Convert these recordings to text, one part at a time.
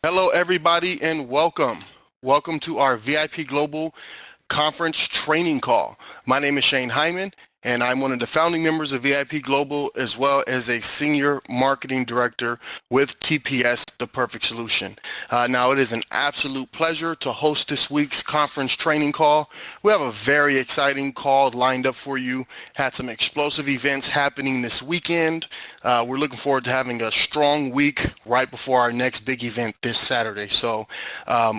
Hello, everybody, and welcome. Welcome to our VIP Global Conference training call. My name is Shane Hyman, and I'm one of the founding members of VIP Global, as well as a senior marketing director with TPS, The Perfect Solution. Now, it is an absolute pleasure to host this week's conference training call. We have a very exciting call lined up for you. Had some explosive events happening this weekend. We're looking forward to having a strong week right before our next big event this Saturday. So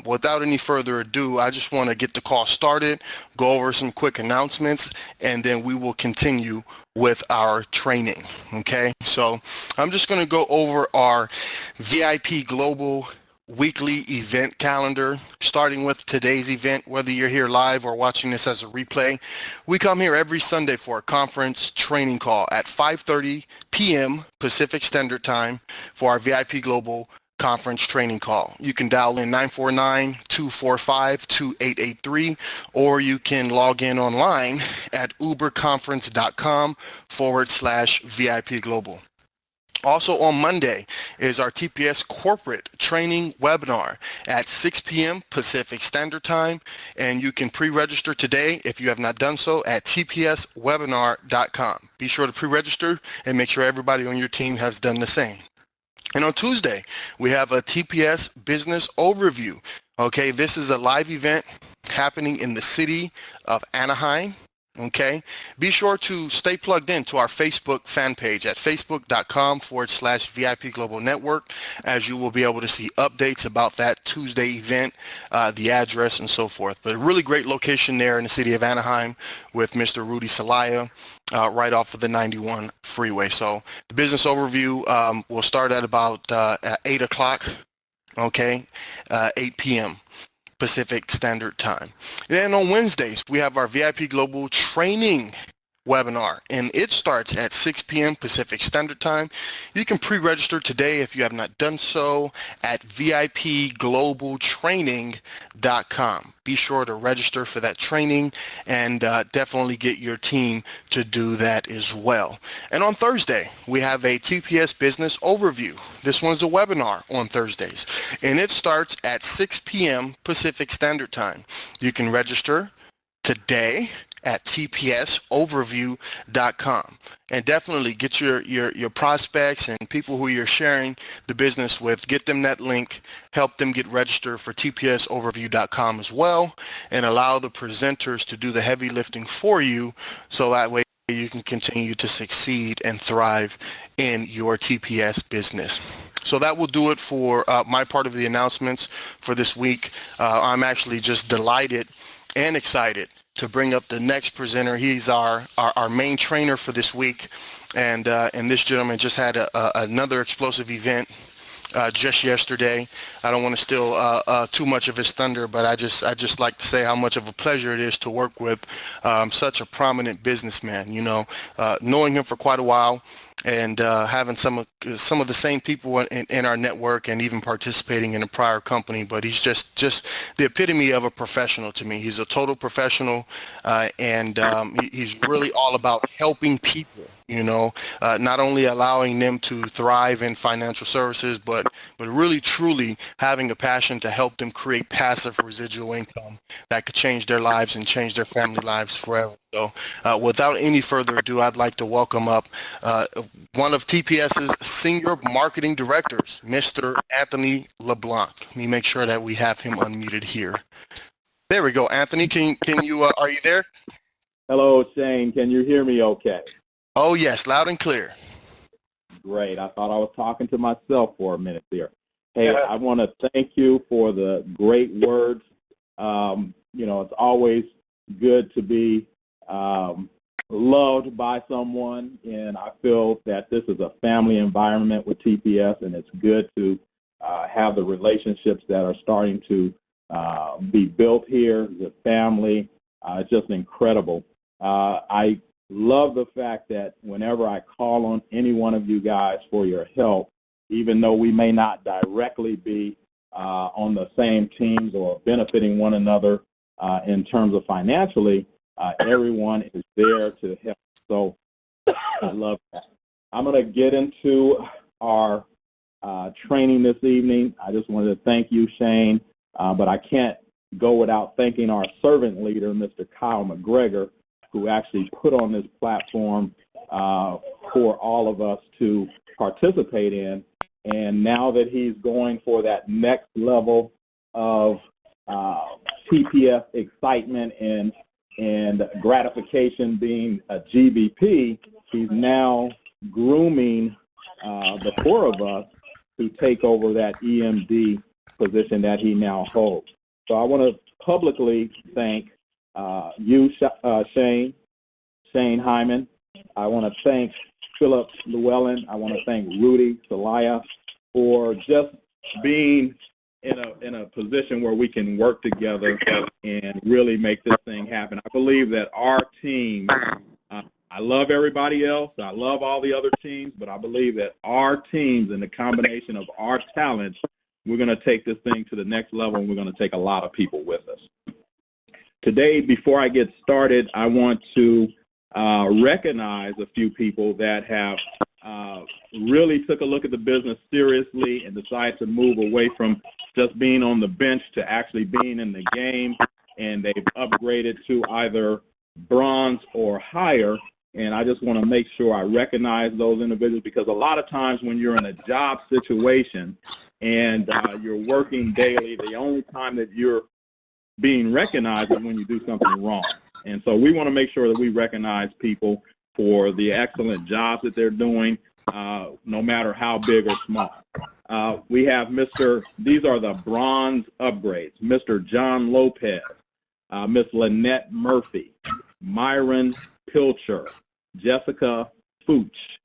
without any further ado, I just want to get the call started, go over some quick announcements, and then we will continue with our training. Okay, so I'm just going to go over our VIP Global weekly event calendar, starting with today's event. Whether you're here live or watching this as a replay, we come here every Sunday for a conference training call at 5:30 p.m. Pacific Standard Time for our VIP Global conference training call. You can dial in 949-245-2883, or you can log in online at uberconference.com/VIP Global. Also on Monday is our TPS corporate training webinar at 6 p.m. Pacific Standard Time, and you can pre-register today if you have not done so at tpswebinar.com. Be sure to pre-register and make sure everybody on your team has done the same. And on Tuesday, we have a TPS business overview. Okay, this is a live event happening in the city of Anaheim. Okay, be sure to stay plugged in to our Facebook fan page at facebook.com/VIP Global Network, as you will be able to see updates about that Tuesday event, the address and so forth. But a really great location there in the city of Anaheim with Mr. Rudy Salaya, right off of the 91 freeway. So the business overview will start at about at 8 o'clock, okay, 8 p.m. Pacific Standard Time. And then on Wednesdays, we have our VIP Global Training webinar, and it starts at 6 p.m. Pacific Standard Time. You can pre-register today if you have not done so at vipglobaltraining.com. Be sure to register for that training, and definitely get your team to do that as well. And on Thursday, we have a TPS business overview. This one's a webinar on Thursdays, and it starts at 6 p.m. Pacific Standard Time. You can register today at tpsoverview.com, and definitely get your prospects and people who you're sharing the business with, get them that link, help them get registered for tpsoverview.com as well, and allow the presenters to do the heavy lifting for you, so that way you can continue to succeed and thrive in your TPS business. So that will do it for my part of the announcements for this week. I'm actually just delighted and excited to bring up the next presenter. He's our main trainer for this week, and this gentleman just had another explosive event just yesterday. I don't want to steal too much of his thunder, but I just like to say how much of a pleasure it is to work with such a prominent businessman. You know, knowing him for quite a while, and having some of the same people in our network, and even participating in a prior company. But he's just the epitome of a professional to me. He's a total professional, and he's really all about helping people. You know, not only allowing them to thrive in financial services, but really truly having a passion to help them create passive residual income that could change their lives and change their family lives forever. So without any further ado, I'd like to welcome up one of TPS's senior marketing directors, Mr. Anthony LeBlanc. Let me make sure that we have him unmuted here. There we go. Anthony, can you, are you there? Hello, Shane. Can you hear me okay? Oh, yes, loud and clear. Great. I thought I was talking to myself for a minute there. Hey, I want to thank you for the great words. You know, it's always good to be loved by someone, and I feel that this is a family environment with TPS, and it's good to have the relationships that are starting to be built here, the family. It's just incredible. I love the fact that whenever I call on any one of you guys for your help, even though we may not directly be on the same teams or benefiting one another in terms of financially, everyone is there to help. So I love that. I'm going to get into our training this evening. I just wanted to thank you, Shane, but I can't go without thanking our servant leader, Mr. Kyle McGregor, who actually put on this platform for all of us to participate in. And now that he's going for that next level of TPS excitement and gratification, being a GVP, he's now grooming the four of us to take over that EMD position that he now holds. So I want to publicly thank you, Shane Hyman. I want to thank Philip Llewellyn. I want to thank Rudy Celaya for just being in a position where we can work together and really make this thing happen. I believe that our team, I love everybody else, I love all the other teams, but I believe that our teams and the combination of our talents, we're going to take this thing to the next level, and we're going to take a lot of people with us. Today, before I get started, I want to recognize a few people that have really took a look at the business seriously and decided to move away from just being on the bench to actually being in the game, and they've upgraded to either bronze or higher. And I just want to make sure I recognize those individuals, because a lot of times when you're in a job situation and you're working daily, the only time that you're being recognized is when you do something wrong. And so we want to make sure that we recognize people for the excellent jobs that they're doing, no matter how big or small. We have these are the bronze upgrades, Mr. John Lopez, Miss Lynette Murphy, Myron Pilcher, Jessica Fooch,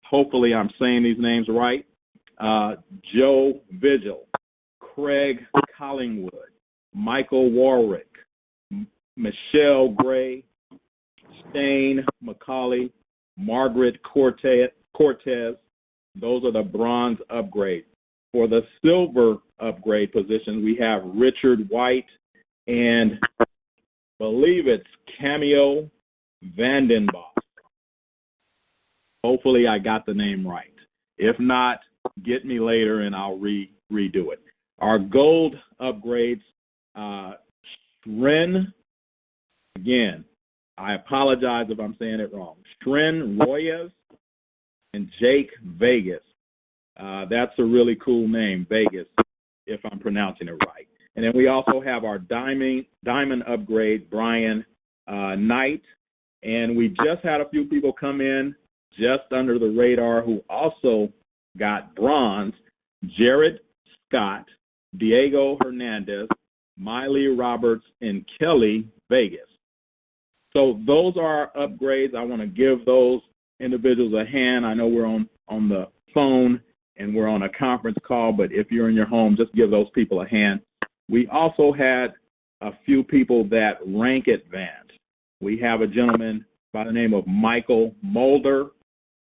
hopefully I'm saying these names right, Joe Vigil, Craig Collingwood, Michael Warwick, Michelle Gray, Shane McCauley, Margaret Cortez. Those are the bronze upgrades. For the silver upgrade positions, we have Richard White and I believe it's Cameo Vandenbosch. Hopefully I got the name right. If not, get me later and I'll redo it. Our gold upgrades, Shren, again, I apologize if I'm saying it wrong, Shren Royes and Jake Vegas. That's a really cool name, Vegas, if I'm pronouncing it right. And then we also have our diamond upgrade, Brian Knight. And we just had a few people come in just under the radar who also got bronze, Jared Scott, Diego Hernandez, Miley Roberts, and Kelly Vegas. So those are our upgrades. I want to give those individuals a hand. I know we're on the phone and we're on a conference call, but if you're in your home, just give those people a hand. We also had a few people that rank advanced. We have a gentleman by the name of Michael Mulder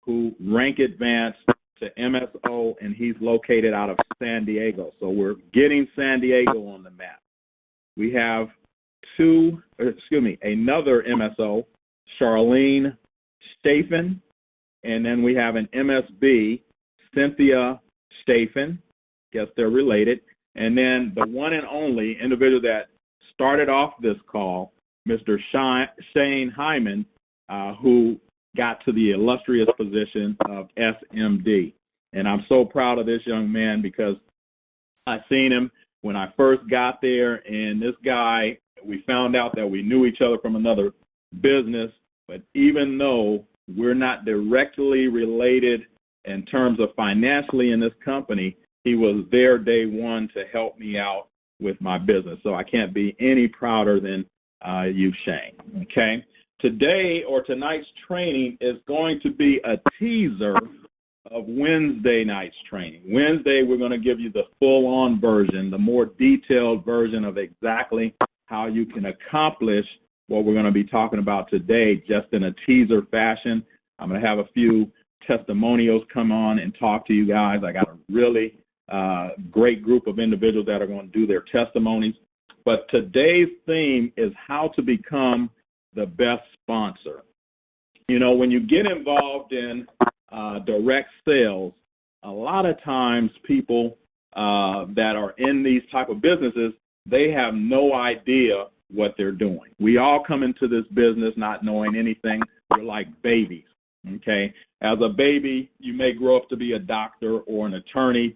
who rank advanced to MSO, and he's located out of San Diego. So we're getting San Diego on the map. We have another MSO, Charlene Stephen, and then we have an MSB, Cynthia Stephen. Guess they're related. And then the one and only individual that started off this call, Mr. Shane Hyman, who got to the illustrious position of SMD. And I'm so proud of this young man because I seen him when I first got there, and this guy, we found out that we knew each other from another business, but even though we're not directly related in terms of financially in this company, he was there day one to help me out with my business. So I can't be any prouder than you, Shane. Okay? Today or tonight's training is going to be a teaser of Wednesday night's training. Wednesday, we're going to give you the full-on version, the more detailed version of exactly how you can accomplish what we're going to be talking about today, just in a teaser fashion. I'm going to have a few testimonials come on and talk to you guys. I got a really great group of individuals that are going to do their testimonies. But today's theme is how to become the best sponsor. You know, when you get involved in direct sales, a lot of times people that are in these type of businesses, they have no idea what they're doing. We all come into this business not knowing anything. We're like babies, okay? As a baby, you may grow up to be a doctor or an attorney,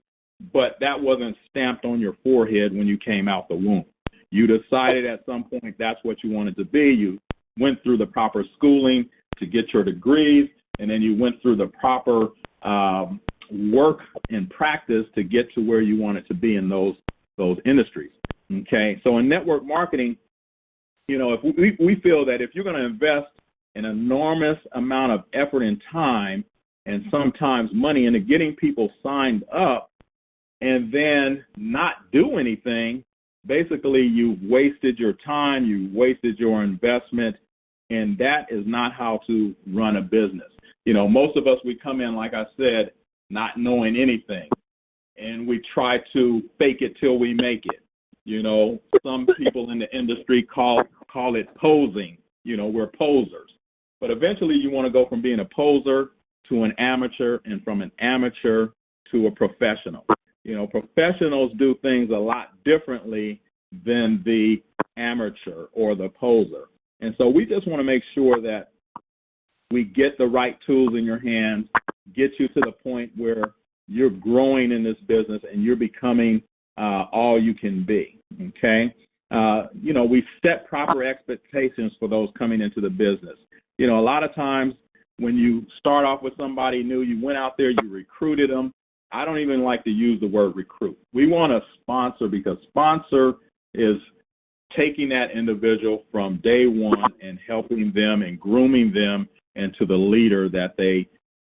but that wasn't stamped on your forehead when you came out the womb. You decided at some point that's what you wanted to be. You went through the proper schooling to get your degrees, and then you went through the proper work and practice to get to where you wanted to be in those industries, okay? So in network marketing, you know, if we feel that if you're going to invest an enormous amount of effort and time and sometimes money into getting people signed up and then not do anything, basically you've wasted your time, you've wasted your investment, and that is not how to run a business. You know, most of us, we come in, like I said, not knowing anything, and we try to fake it till we make it. You know, some people in the industry call it posing. You know, we're posers. But eventually you want to go from being a poser to an amateur, and from an amateur to a professional. You know, professionals do things a lot differently than the amateur or the poser. And so we just want to make sure that we get the right tools in your hands, get you to the point where you're growing in this business and you're becoming all you can be, okay? You know, we set proper expectations for those coming into the business. You know, a lot of times when you start off with somebody new, you went out there, you recruited them. I don't even like to use the word recruit. We want a sponsor, because sponsor is taking that individual from day one and helping them and grooming them into the leader that they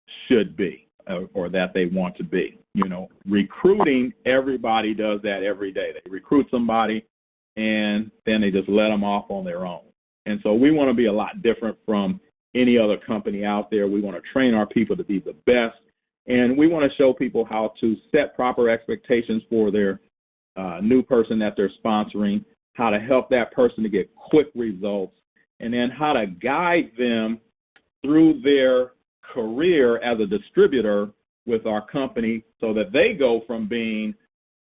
should be or that they want to be. You know, recruiting, everybody does that every day. They recruit somebody and then they just let them off on their own. And so we want to be a lot different from any other company out there. We want to train our people to be the best, and we want to show people how to set proper expectations for their new person that they're sponsoring, how to help that person to get quick results, and then how to guide them through their career as a distributor with our company so that they go from being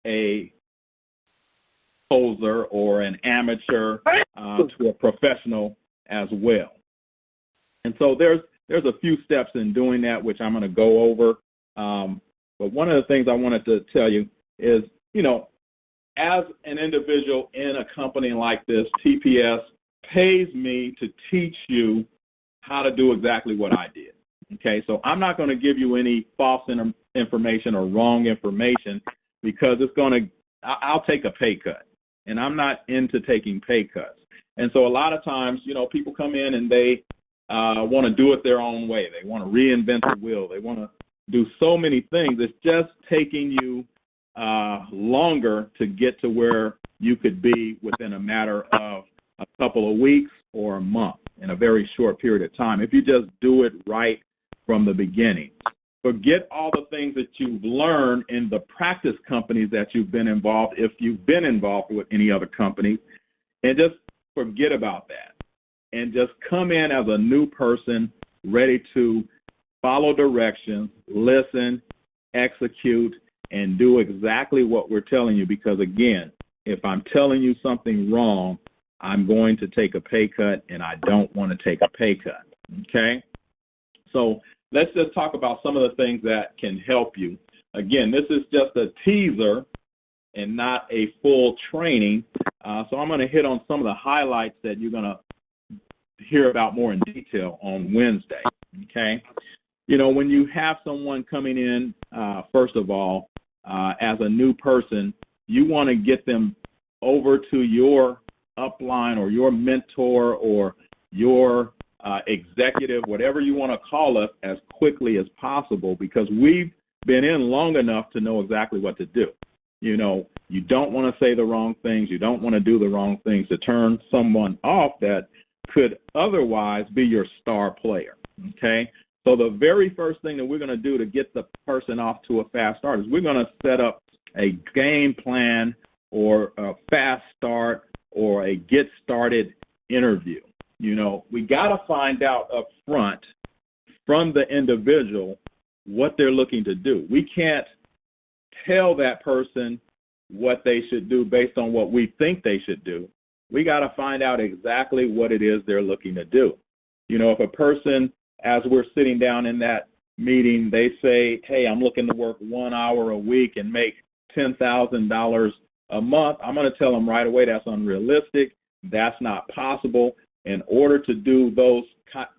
a poser or an amateur to a professional as well. And so there's a few steps in doing that, which I'm going to go over. But one of the things I wanted to tell you is, you know, as an individual in a company like this, TPS pays me to teach you how to do exactly what I did. Okay, so I'm not going to give you any false information or wrong information, because I'll take a pay cut, and I'm not into taking pay cuts. And so a lot of times, you know, people come in and they want to do it their own way. They want to reinvent the wheel. They want to do so many things. It's just taking you longer to get to where you could be within a matter of a couple of weeks or a month, in a very short period of time, if you just do it right from the beginning. Forget all the things that you've learned in the practice companies that you've been involved, if you've been involved with any other companies, and just forget about that. And just come in as a new person, ready to follow directions, listen, execute, and do exactly what we're telling you. Because again, if I'm telling you something wrong, I'm going to take a pay cut, and I don't want to take a pay cut, okay? So let's just talk about some of the things that can help you. Again, this is just a teaser and not a full training. So I'm going to hit on some of the highlights that you're going to hear about more in detail on Wednesday, okay? You know, when you have someone coming in, first of all, as a new person, you want to get them over to your upline or your mentor or your executive, whatever you want to call us, as quickly as possible, because we've been in long enough to know exactly what to do. You know, you don't want to say the wrong things. You don't want to do the wrong things to turn someone off that could otherwise be your star player, okay? So the very first thing that we're going to do to get the person off to a fast start is we're going to set up a game plan or a fast start or a get started interview. You know, we got to find out up front from the individual what they're looking to do. We can't tell that person what they should do based on what we think they should do. We got to find out exactly what it is they're looking to do. You know, if a person, as we're sitting down in that meeting, they say, hey, I'm looking to work 1 hour a week and make $10,000 a month, I'm going to tell them right away that's unrealistic. That's not possible. In order to do those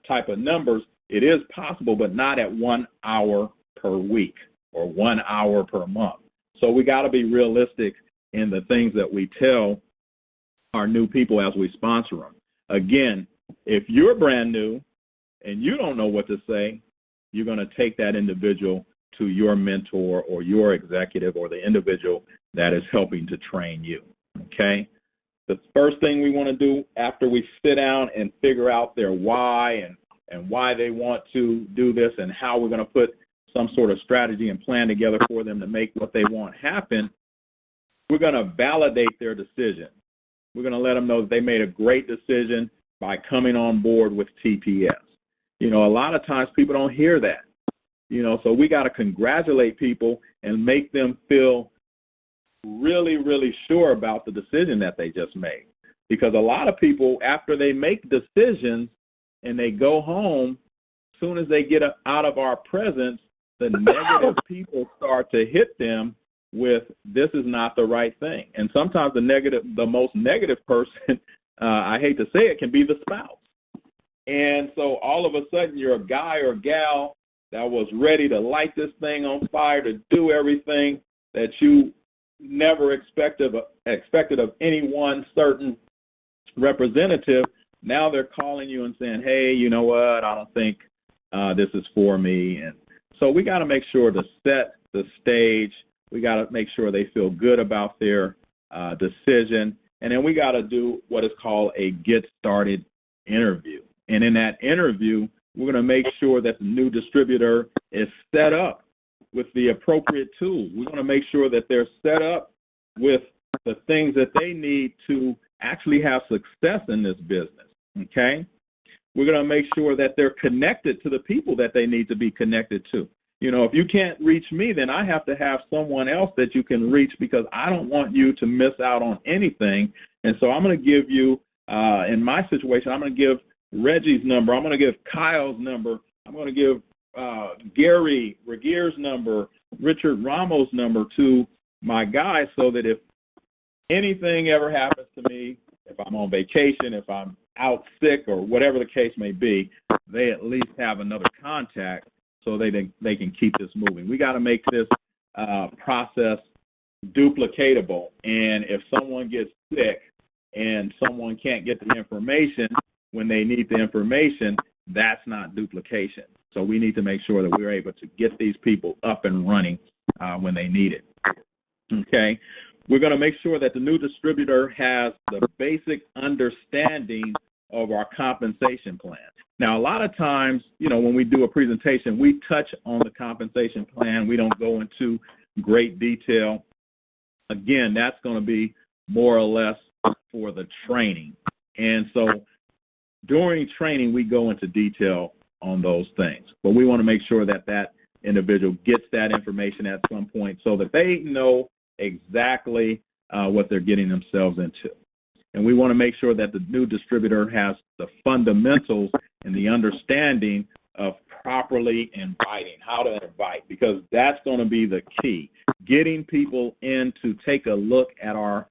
type of numbers, it is possible, but not at 1 hour per week or 1 hour per month. So we got to be realistic in the things that we tell our new people as we sponsor them. Again, if you're brand new and you don't know what to say, you're going to take that individual to your mentor or your executive or the individual that is helping to train you, okay? The first thing we want to do after we sit down and figure out their why and why they want to do this and how we're going to put some sort of strategy and plan together for them to make what they want happen, we're going to validate their decision. We're going to let them know that they made a great decision by coming on board with TPS. You know, a lot of times people don't hear that. You know, so we got to congratulate people and make them feel really, really sure about the decision that they just made. Because a lot of people, after they make decisions and they go home, as soon as they get out of our presence, the negative people start to hit them with, this is not the right thing. And sometimes the most negative person, I hate to say it, can be the spouse. And so all of a sudden you're a guy or gal that was ready to light this thing on fire, to do everything that you never expected of any one certain representative. Now they're calling you and saying, hey, you know what, I don't think this is for me. And so we got to make sure to set the stage. We got to make sure they feel good about their decision. And then we got to do what is called a get started interview. And in that interview, we're going to make sure that the new distributor is set up with the appropriate tools. We're going to make sure that they're set up with the things that they need to actually have success in this business, okay? We're going to make sure that they're connected to the people that they need to be connected to. You know, if you can't reach me, then I have to have someone else that you can reach, because I don't want you to miss out on anything. And so I'm going to give you, in my situation, I'm going to give Reggie's number, I'm going to give Kyle's number, I'm going to give Gary Regier's number, Richard Ramos' number to my guys, so that if anything ever happens to me, if I'm on vacation, if I'm out sick, or whatever the case may be, they at least have another contact so they can keep this moving. We got to make this process duplicatable. And if someone gets sick and someone can't get the information when they need the information, that's not duplication. So we need to make sure that we're able to get these people up and running when they need it. Okay? We're going to make sure that the new distributor has the basic understanding of our compensation plan. Now, a lot of times, you know, when we do a presentation, we touch on the compensation plan. We don't go into great detail. Again, that's going to be more or less for the training. And so during training, we go into detail on those things. But we want to make sure that that individual gets that information at some point so that they know exactly what they're getting themselves into. And we want to make sure that the new distributor has the fundamentals and the understanding of properly inviting, how to invite, because that's going to be the key. Getting people in to take a look at our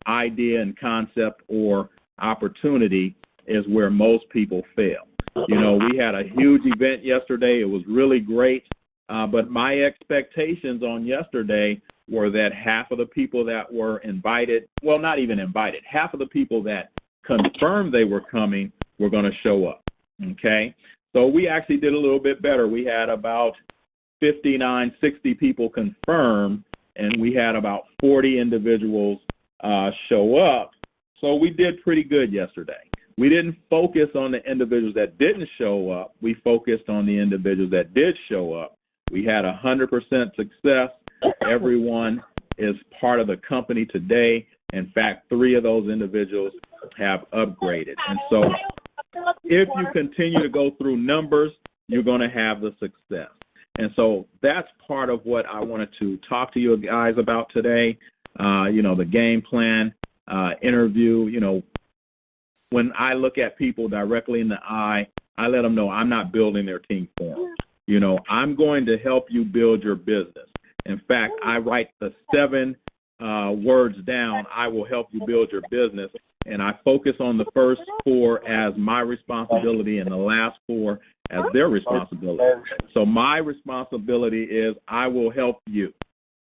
idea and concept or opportunity is where most people fail. You know, we had a huge event yesterday. It was really great, but my expectations on yesterday were that half of the people that were invited, well, not even invited, half of the people that confirmed they were coming were going to show up, okay? So we actually did a little bit better. We had about 59, 60 people confirmed, and we had about 40 individuals show up. So we did pretty good yesterday. We didn't focus on the individuals that didn't show up. We focused on the individuals that did show up. We had 100% success. Everyone is part of the company today. In fact, 3 of those individuals have upgraded. And so if you continue to go through numbers, you're going to have the success. And so that's part of what I wanted to talk to you guys about today. The game plan, interview. When I look at people directly in the eye, I let them know I'm not building their team for them. I'm going to help you build your business. In fact, I write the 7 words down, I will help you build your business, and I focus on the first 4 as my responsibility and the last 4 as their responsibility. So my responsibility is I will help you.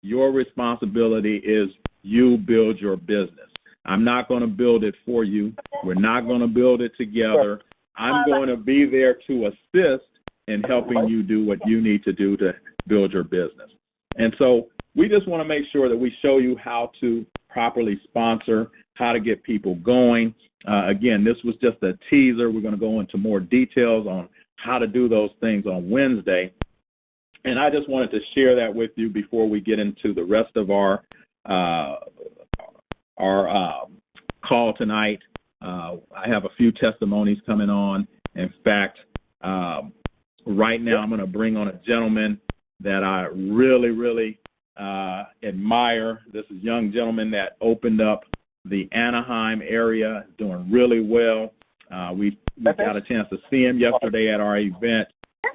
Your responsibility is you build your business. I'm not going to build it for you. We're not going to build it together. I'm going to be there to assist in helping you do what you need to do to build your business. And so we just want to make sure that we show you how to properly sponsor, how to get people going. Again, this was just a teaser. We're going to go into more details on how to do those things on Wednesday. And I just wanted to share that with you before we get into the rest of our call tonight. I have a few testimonies coming on. In fact, right now I'm going to bring on a gentleman that I really, really admire. This is a young gentleman that opened up the Anaheim area, doing really well. We got a chance to see him yesterday at our event,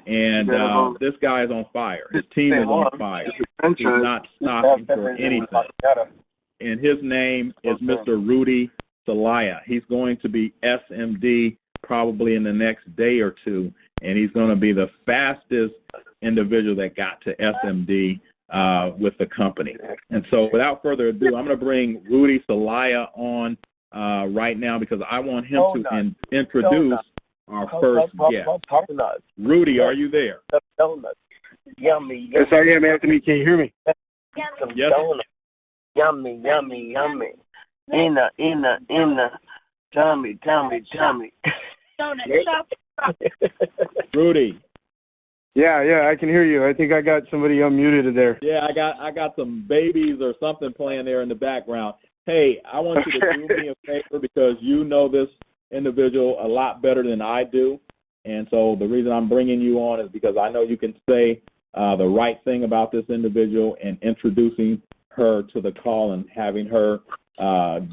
and this guy is on fire. His team is on fire. He's not stopping for anything. And his name is Mr. Rudy Celaya. He's going to be SMD probably in the next day or two, and he's going to be the fastest individual that got to SMD with the company. And so without further ado, I'm going to bring Rudy Celaya on right now because I want him to introduce our first guest. Rudy, are you there? Yummy. Yes, I am, Anthony. Can you hear me? Yes. Yummy, yummy, yummy. Inna. Tummy. Rudy. Yeah, I can hear you. I think I got somebody unmuted there. Yeah, I got some babies or something playing there in the background. Hey, I want you to do me a favor because you know this individual a lot better than I do. And so the reason I'm bringing you on is because I know you can say the right thing about this individual and introducing her to the call and having her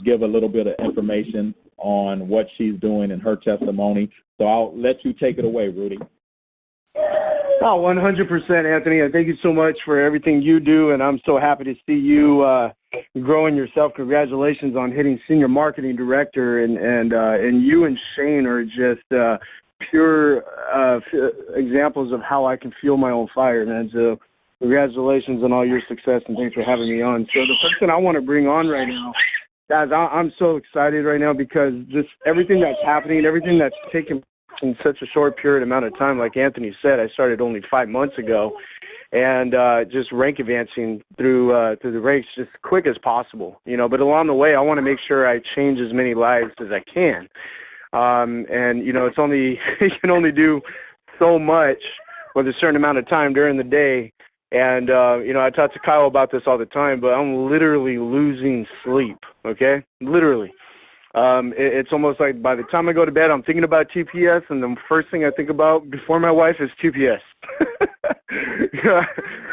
give a little bit of information on what she's doing in her testimony. So I'll let you take it away, Rudy. Oh, 100%, Anthony. Thank you so much for everything you do, and I'm so happy to see you growing yourself. Congratulations on hitting senior marketing director, and you and Shane are just pure examples of how I can fuel my own fire, man. So congratulations on all your success, and thanks for having me on. So the person I want to bring on right now, guys, I'm so excited right now because just everything that's happening, everything that's taking in such a short period amount of time. Like Anthony said, I started only 5 months ago, and just rank advancing through the ranks just as quick as possible, But along the way, I want to make sure I change as many lives as I can. And it's only you can only do so much with a certain amount of time during the day. And I talk to Kyle about this all the time, but I'm literally losing sleep. Okay, literally. It's almost like by the time I go to bed, I'm thinking about TPS, and the first thing I think about before my wife is TPS.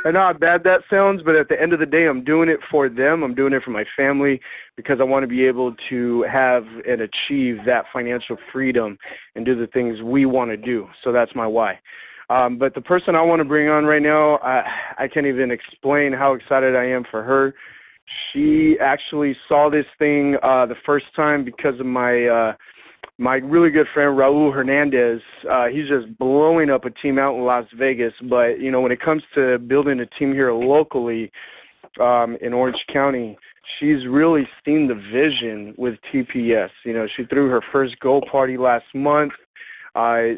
I know how bad that sounds, but at the end of the day, I'm doing it for them. I'm doing it for my family because I want to be able to have and achieve that financial freedom and do the things we want to do. So that's my why. But the person I want to bring on right now, I can't even explain how excited I am for her. She actually saw this thing the first time because of my really good friend Raul Hernandez. He's just blowing up a team out in Las Vegas. But when it comes to building a team here locally in Orange County, she's really seen the vision with TPS. She threw her first goal party last month.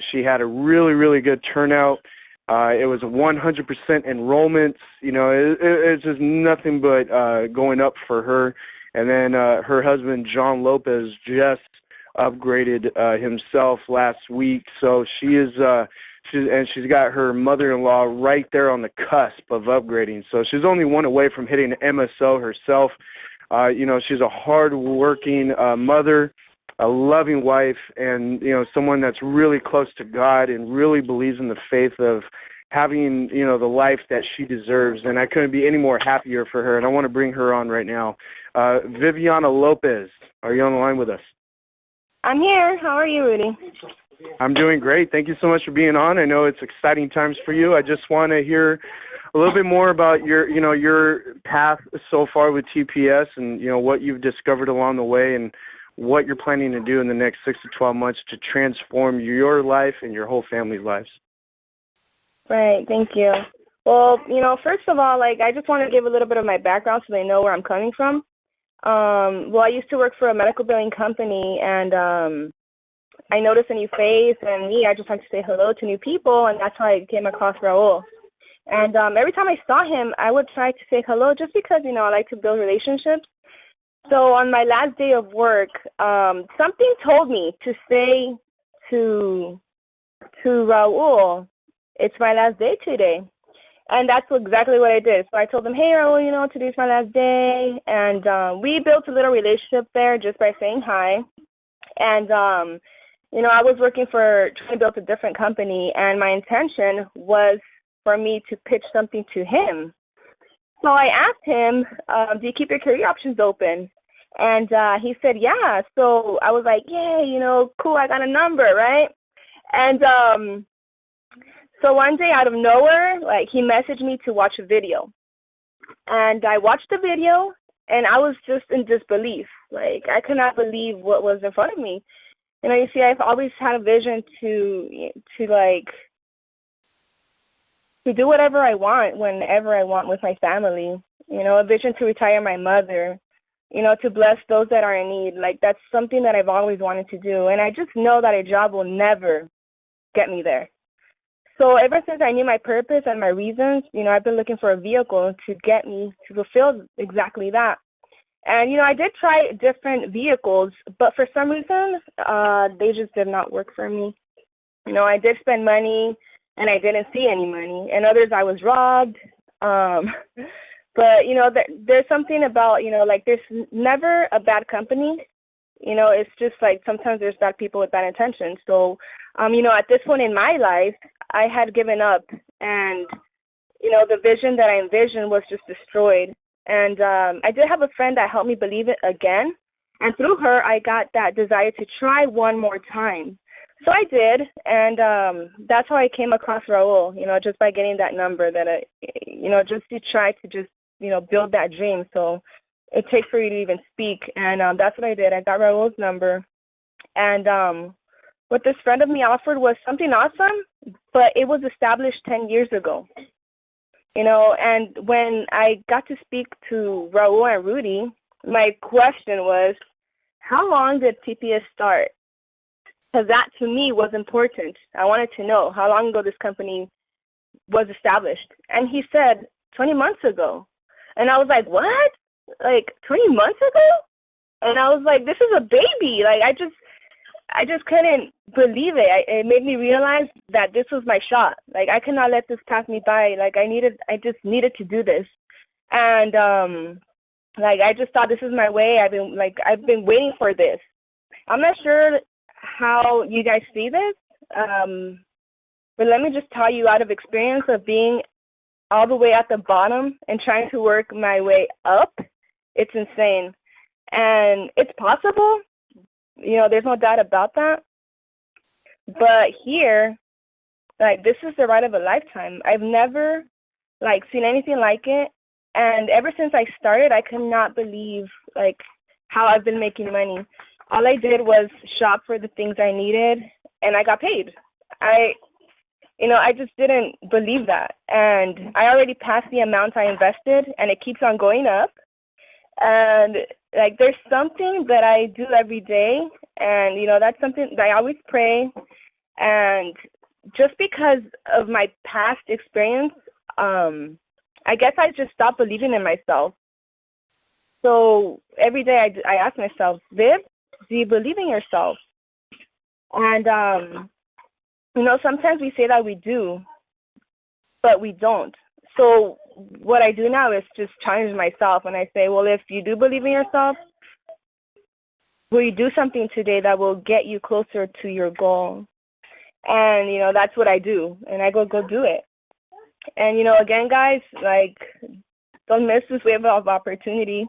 She had a really, really good turnout. It was 100% enrollments. It's just nothing but going up for her. And then her husband, John Lopez, just upgraded himself last week. So she is, she's got her mother-in-law right there on the cusp of upgrading. So she's only one away from hitting MSO herself. She's a hard-working mother, a loving wife, and someone that's really close to God and really believes in the faith of having, the life that she deserves, and I couldn't be any more happier for her, and I want to bring her on right now. Viviana Lopez, are you on the line with us? I'm here. How are you, Rudy? I'm doing great. Thank you so much for being on. I know it's exciting times for you. I just want to hear a little bit more about your path so far with TPS and, what you've discovered along the way and what you're planning to do in the next 6 to 12 months to transform your life and your whole family's lives. Right. Thank you. Well, first of all, I just want to give a little bit of my background so they know where I'm coming from. I used to work for a medical billing company, and I noticed a new face, and I just like to say hello to new people, and that's how I came across Raul. And every time I saw him, I would try to say hello just because, I like to build relationships. So on my last day of work, something told me to say to Raul, it's my last day today. And that's exactly what I did. So I told him, hey, Raul, today's my last day. And we built a little relationship there just by saying hi. And, I was working trying to build a different company, and my intention was for me to pitch something to him. So I asked him, do you keep your career options open? And he said, yeah. So I was like, yeah, cool, I got a number, right? And so one day out of nowhere, he messaged me to watch a video. And I watched the video, and I was just in disbelief. I could not believe what was in front of me. You see, I've always had a vision to do whatever I want, whenever I want with my family. A vision to retire my mother, to bless those that are in need. That's something that I've always wanted to do. And I just know that a job will never get me there. So ever since I knew my purpose and my reasons, I've been looking for a vehicle to get me to fulfill exactly that. And, I did try different vehicles, but for some reason, they just did not work for me. I did spend money, and I didn't see any money. And others, I was robbed. But, there's something about, there's never a bad company. It's just sometimes there's bad people with bad intentions. So, at this point in my life, I had given up, and, the vision that I envisioned was just destroyed. And I did have a friend that helped me believe it again. And through her, I got that desire to try one more time. So I did, and that's how I came across Raul, just by getting that number that just to try to just, build that dream. So it takes for you to even speak. And that's what I did. I got Raul's number. And what this friend of me offered was something awesome, but it was established 10 years ago. And when I got to speak to Raul and Rudy, my question was, how long did TPS start? Because that, to me, was important. I wanted to know how long ago this company was established. And he said, 20 months ago. And I was like, what? 20 months ago? And I was like, this is a baby. I just couldn't believe it. It made me realize that this was my shot. I could not let this pass me by. I just needed to do this. And I just thought this is my way. I've been waiting for this. I'm not sure how you guys see this, but let me just tell you, out of experience of being all the way at the bottom and trying to work my way up, it's insane. And it's possible. There's no doubt about that. But here, this is the ride of a lifetime. I've never, seen anything like it. And ever since I started, I could not believe, how I've been making money. All I did was shop for the things I needed, and I got paid. I just didn't believe that. And I already passed the amount I invested, and it keeps on going up. And there's something that I do every day, and that's something that I always pray. And just because of my past experience, I guess I just stopped believing in myself. So every day I ask myself, Viv, do you believe in yourself? And sometimes we say that we do, but we don't. So what I do now is just challenge myself, and I say, well, if you do believe in yourself, will you do something today that will get you closer to your goal? And, that's what I do, and I go do it. And, again, guys, don't miss this wave of opportunity.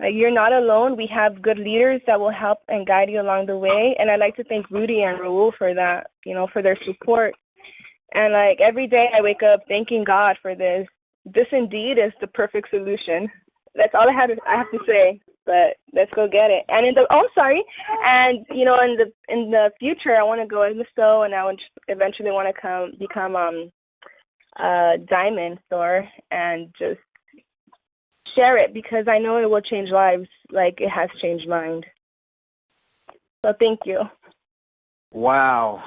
You're not alone. We have good leaders that will help and guide you along the way. And I'd like to thank Rudy and Raul for that, for their support. And every day I wake up thanking God for this. This indeed is the perfect solution. That's all I have to say. But let's go get it. And in the future, I want to go in the store, and I would eventually want to become a diamond store and just share it, because I know it will change lives like it has changed mine. So thank you. Wow.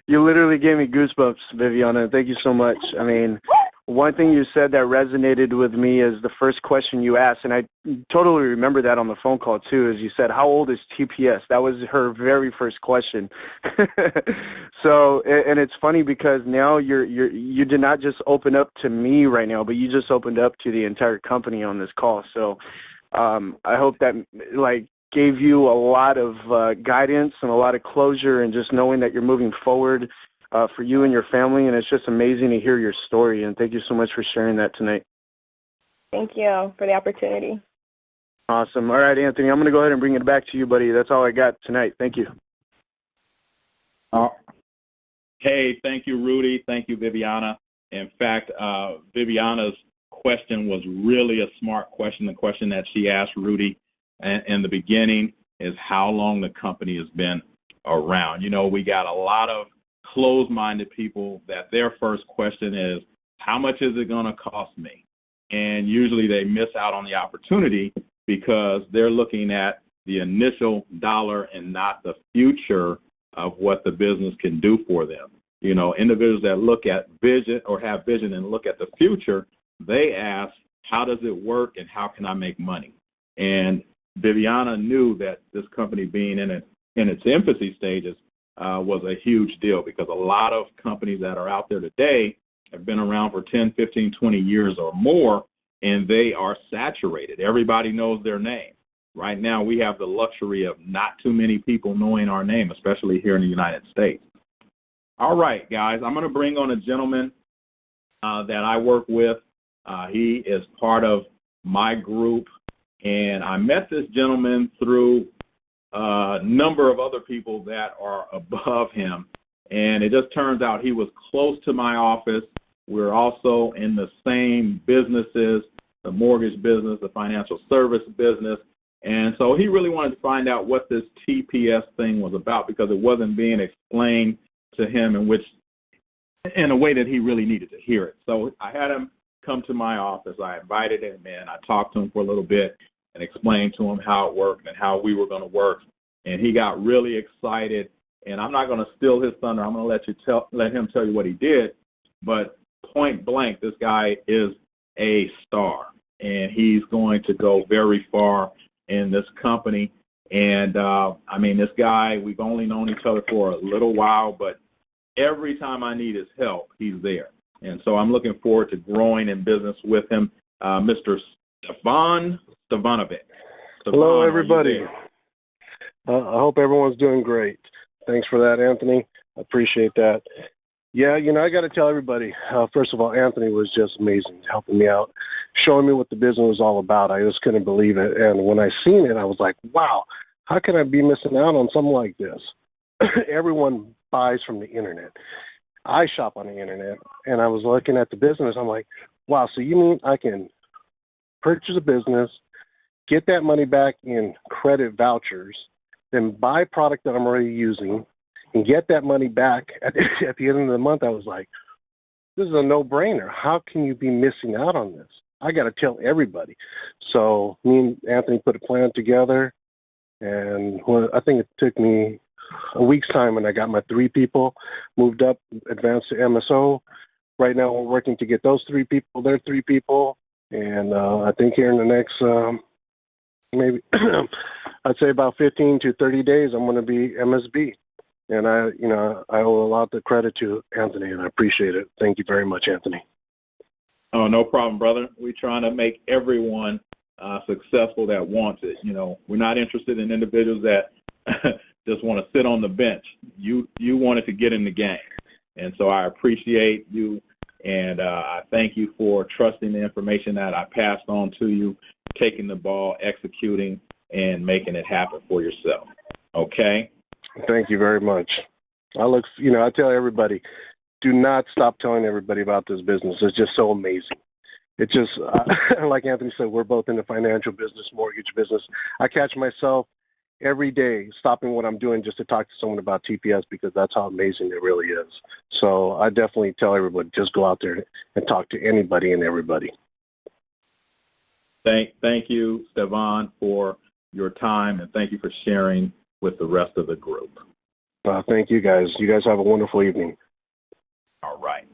You literally gave me goosebumps, Viviana. Thank you so much. I mean, one thing you said that resonated with me is the first question you asked, and I totally remember that on the phone call too, is you said, how old is TPS? That was her very first question. So, and it's funny because now you did not just open up to me right now, but you just opened up to the entire company on this call. So I hope that gave you a lot of guidance and a lot of closure, and just knowing that you're moving forward for you and your family, and it's just amazing to hear your story, and thank you so much for sharing that tonight. Thank you for the opportunity. Awesome. All right, Anthony, I'm going to go ahead and bring it back to you, buddy. That's all I got tonight. Thank you. Hey, thank you, Rudy. Thank you, Viviana. In fact, Viviana's question was really a smart question. The question that she asked Rudy in the beginning is how long the company has been around. We got a lot of closed-minded people that their first question is, how much is it going to cost me? And usually they miss out on the opportunity because they're looking at the initial dollar and not the future of what the business can do for them. Individuals that look at vision or have vision and look at the future, they ask, how does it work and how can I make money? And Viviana knew that this company being in its infancy stages was a huge deal, because a lot of companies that are out there today have been around for 10, 15, 20 years or more, and they are saturated. Everybody knows their name. Right now, we have the luxury of not too many people knowing our name, especially here in the United States. All right, guys, I'm going to bring on a gentleman that I work with. He is part of my group, and I met this gentleman through a number of other people that are above him, and it just turns out he was close to my office. We're also in the same businesses, the mortgage business, the financial service business, and so he really wanted to find out what this TPS thing was about, because it wasn't being explained to him in a way that he really needed to hear it. So I had him come to my office. I invited him in. I talked to him for a little bit and explained to him how it worked and how we were going to work. And he got really excited. And I'm not going to steal his thunder. I'm going to let him tell you what he did. But point blank, this guy is a star, and he's going to go very far in this company. And this guy, we've only known each other for a little while, but every time I need his help, he's there. And so I'm looking forward to growing in business with him. Mr. Stefan Stevanovic. Hello, everybody. I hope everyone's doing great. Thanks for that, Anthony. I appreciate that. Yeah, I got to tell everybody, first of all, Anthony was just amazing, helping me out, showing me what the business was all about. I just couldn't believe it. And when I seen it, I was like, wow, how can I be missing out on something like this? Everyone buys from the internet. I shop on the internet, and I was looking at the business. I'm like, wow, so you mean I can purchase a business, get that money back in credit vouchers, then buy product that I'm already using, and get that money back at the end of the month? I was like, this is a no-brainer. How can you be missing out on this? I got to tell everybody. So me and Anthony put a plan together, and I think it took me a week's time, and I got my 3 people moved up, advanced to MSO. Right now we're working to get those 3 people, their 3 people, and I think here in the next maybe I'd say about 15 to 30 days I'm going to be MSB. And I owe a lot of credit to Anthony, and I appreciate it. Thank you very much, Anthony. Oh, no problem, brother. We're trying to make everyone successful that wants it. We're not interested in individuals that just want to sit on the bench. You wanted to get in the game. And so I appreciate you And I thank you for trusting the information that I passed on to you, taking the ball, executing, and making it happen for yourself. Okay? Thank you very much. I tell everybody, do not stop telling everybody about this business. It's just so amazing. It's just, like Anthony said, we're both in the financial business, mortgage business. I catch myself every day stopping what I'm doing just to talk to someone about TPS because that's how amazing it really is. So I definitely tell everybody, just go out there and talk to anybody and everybody. Thank you, Stevan, for your time, and thank you for sharing with the rest of the group. Thank you, guys. You guys have a wonderful evening. All right.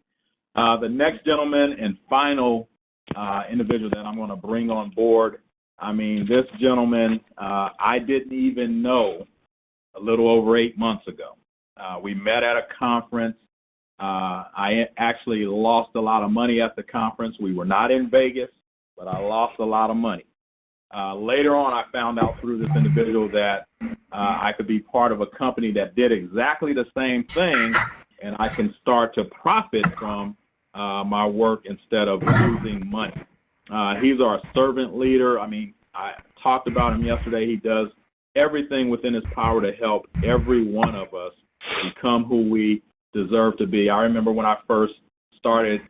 The next gentleman and final individual that I'm going to bring on board, this gentleman, I didn't even know a little over 8 months ago. We met at a conference. I actually lost a lot of money at the conference. We were not in Vegas, but I lost a lot of money. Later on, I found out through this individual that I could be part of a company that did exactly the same thing, and I can start to profit from my work instead of losing money. He's our servant leader. I talked about him yesterday. He does everything within his power to help every one of us become who we deserve to be. I remember when I first started,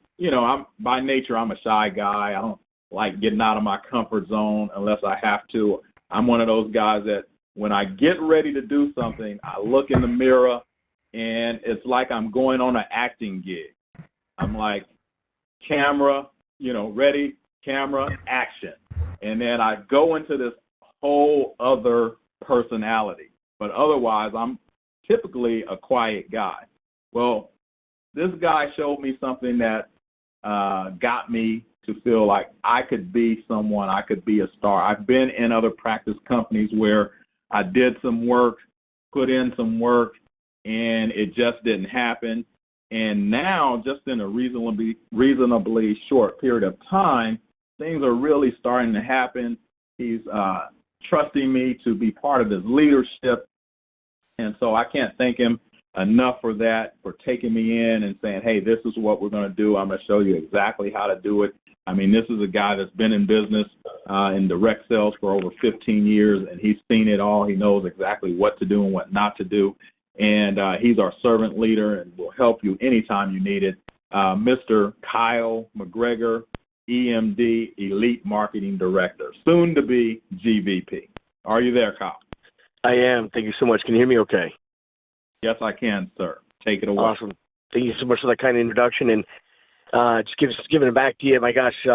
by nature, I'm a shy guy. I don't like getting out of my comfort zone unless I have to. I'm one of those guys that when I get ready to do something, I look in the mirror and it's like I'm going on an acting gig. I'm like, camera, ready, camera, action. And then I go into this whole other personality. But otherwise, I'm typically a quiet guy. Well, this guy showed me something that got me to feel like I could be someone, I could be a star. I've been in other practice companies where I did some work, put in some work, and it just didn't happen. And now, just in a reasonably short period of time, things are really starting to happen. He's trusting me to be part of his leadership. And so I can't thank him enough for that, for taking me in and saying, hey, this is what we're going to do. I'm going to show you exactly how to do it. This is a guy that's been in business in direct sales for over 15 years, and he's seen it all. He knows exactly what to do and what not to do. And he's our servant leader and will help you anytime you need it. Mr. Kyle McGregor, EMD, Elite Marketing Director, soon to be GVP. Are you there, Kyle? I am. Thank you so much. Can you hear me okay? Yes, I can, sir. Take it away. Awesome. Thank you so much for that kind of introduction. And just giving it back to you, my gosh,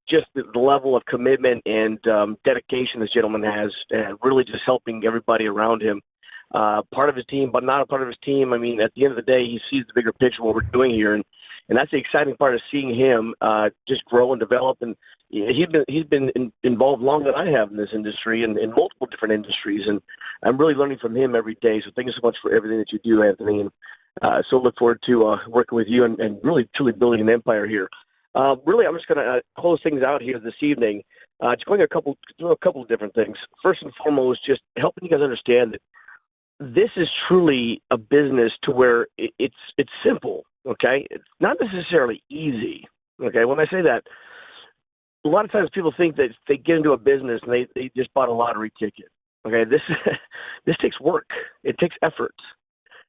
just the level of commitment and dedication this gentleman has, really just helping everybody around him. Part of his team, but not a part of his team. At the end of the day, he sees the bigger picture of what we're doing here. And that's the exciting part of seeing him just grow and develop. And he's been involved longer than I have in this industry and in multiple different industries. And I'm really learning from him every day. So thank you so much for everything that you do, Anthony. And so look forward to working with you and really, truly building an empire here. Really, I'm just going to close things out here this evening. Just going through a couple of different things. First and foremost, just helping you guys understand that this is truly a business to where it's simple, okay? It's not necessarily easy, okay? When I say that, a lot of times people think that they get into a business and they just bought a lottery ticket, okay? This takes work. It takes effort.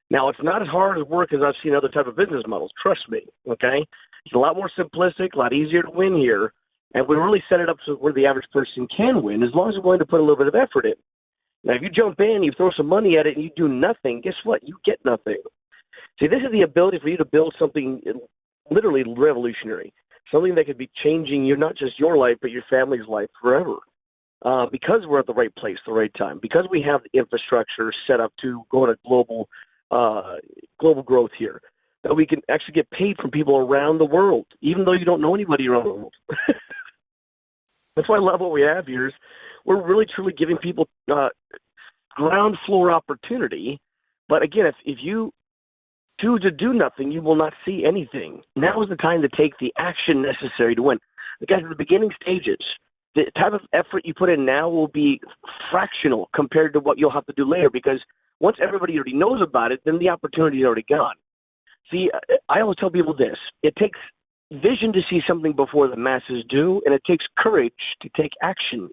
Now, it's not as hard as work as I've seen other type of business models, trust me, okay? It's a lot more simplistic, a lot easier to win here, and we really set it up so where the average person can win as long as we're willing to put a little bit of effort in. Now, if you jump in, you throw some money at it, and you do nothing, guess what? You get nothing. See, this is the ability for you to build something literally revolutionary, something that could be changing not just your life, but your family's life forever. Because we're at the right place, the right time, because we have the infrastructure set up to go on a global growth here, that we can actually get paid from people around the world, even though you don't know anybody around the world. That's why I love what we have here is we're really, truly giving people ground floor opportunity. But again, if you choose to do nothing, you will not see anything. Now is the time to take the action necessary to win. Guys, at the beginning stages, the type of effort you put in now will be fractional compared to what you'll have to do later, because once everybody already knows about it, then the opportunity is already gone. See, I always tell people this. It takes vision to see something before the masses do, and it takes courage to take action.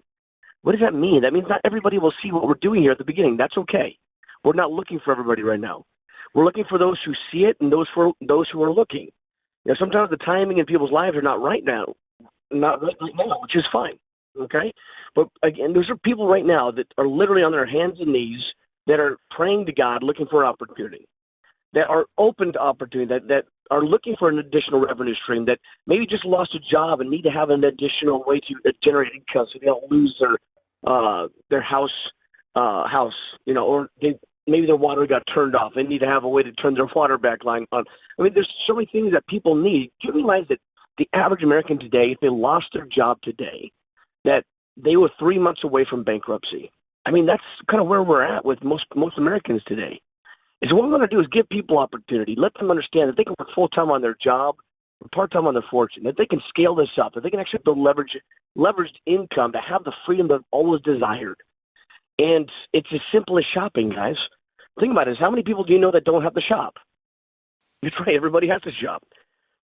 What does that mean? That means not everybody will see what we're doing here at the beginning. That's okay. We're not looking for everybody right now. We're looking for those who see it and those who are looking. You know, sometimes the timing in people's lives are not right now, which is fine, okay? But again, those are people right now that are literally on their hands and knees that are praying to God, looking for opportunity, that are open to opportunity, that are looking for an additional revenue stream, that maybe just lost a job and need to have an additional way to generate income so they don't lose their house, you know, or maybe their water got turned off. They need to have a way to turn their water back line on. I mean, there's so many things that people need. Do you realize that the average American today, if they lost their job today, that they were 3 months away from bankruptcy? I mean, that's kind of where we're at with most Americans today. And so what we want to do is give people opportunity, let them understand that they can work full-time on their job or part-time on their fortune, that they can scale this up, that they can actually build leveraged income to have the freedom they've always desired. And it's as simple as shopping, guys. Think about it. How many people do you know that don't have to shop? That's right. Everybody has to shop.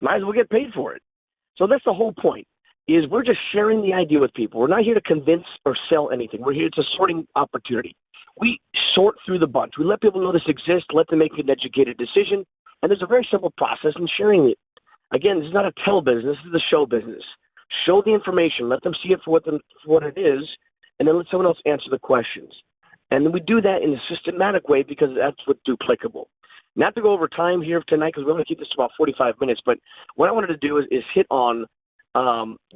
Might as well get paid for it. So that's the whole point, is we're just sharing the idea with people. We're not here to convince or sell anything. We're here to sorting opportunity. We sort through the bunch. We let people know this exists, let them make an educated decision, and there's a very simple process in sharing it. Again, this is not a tell business. This is a show business. Show the information. Let them see it for what it is, and then let someone else answer the questions. And then we do that in a systematic way because that's what's duplicable. Not to go over time here tonight because we're going to keep this to about 45 minutes, but what I wanted to do is hit on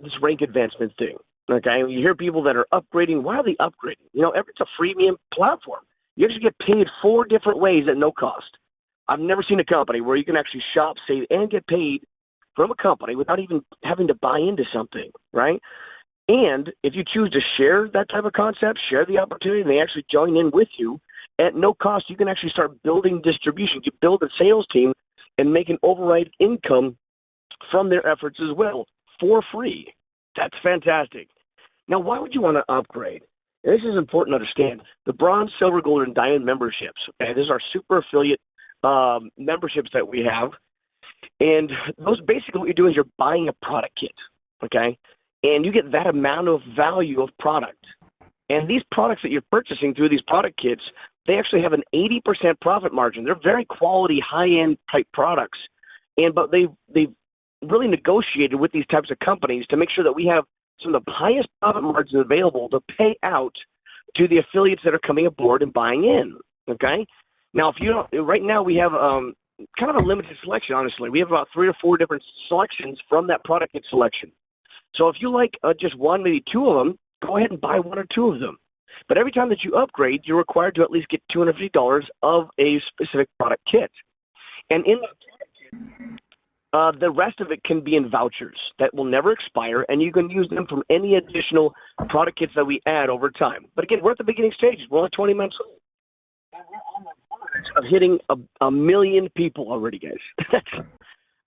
this rank advancement thing. Okay, you hear people that are upgrading. Why are they upgrading? You know, it's a freemium platform. You actually get paid 4 different ways at no cost. I've never seen a company where you can actually shop, save, and get paid from a company without even having to buy into something, right? And if you choose to share that type of concept, share the opportunity, and they actually join in with you, at no cost, you can actually start building distribution. You build a sales team and make an override income from their efforts as well for free. That's fantastic. Now, why would you want to upgrade? And this is important to understand. The bronze, silver, gold, and diamond memberships, okay, these are super affiliate memberships that we have. And those basically what you're doing is you're buying a product kit, okay? And you get that amount of value of product. And these products that you're purchasing through these product kits, they actually have an 80% profit margin. They're very quality, high-end type products. But they've really negotiated with these types of companies to make sure that we have some of the highest profit margins available to pay out to the affiliates that are coming aboard and buying in, okay? Now, if you don't, right now we have kind of a limited selection, honestly. We have about 3 or 4 different selections from that product kit selection. So if you like just one, maybe 2 of them, go ahead and buy 1 or 2 of them. But every time that you upgrade, you're required to at least get $250 of a specific product kit. And in that product kit, the rest of it can be in vouchers that will never expire, and you can use them from any additional product kits that we add over time. But again, we're at the beginning stages. We're only 20 months old. And we're on the verge of hitting a million people already, guys.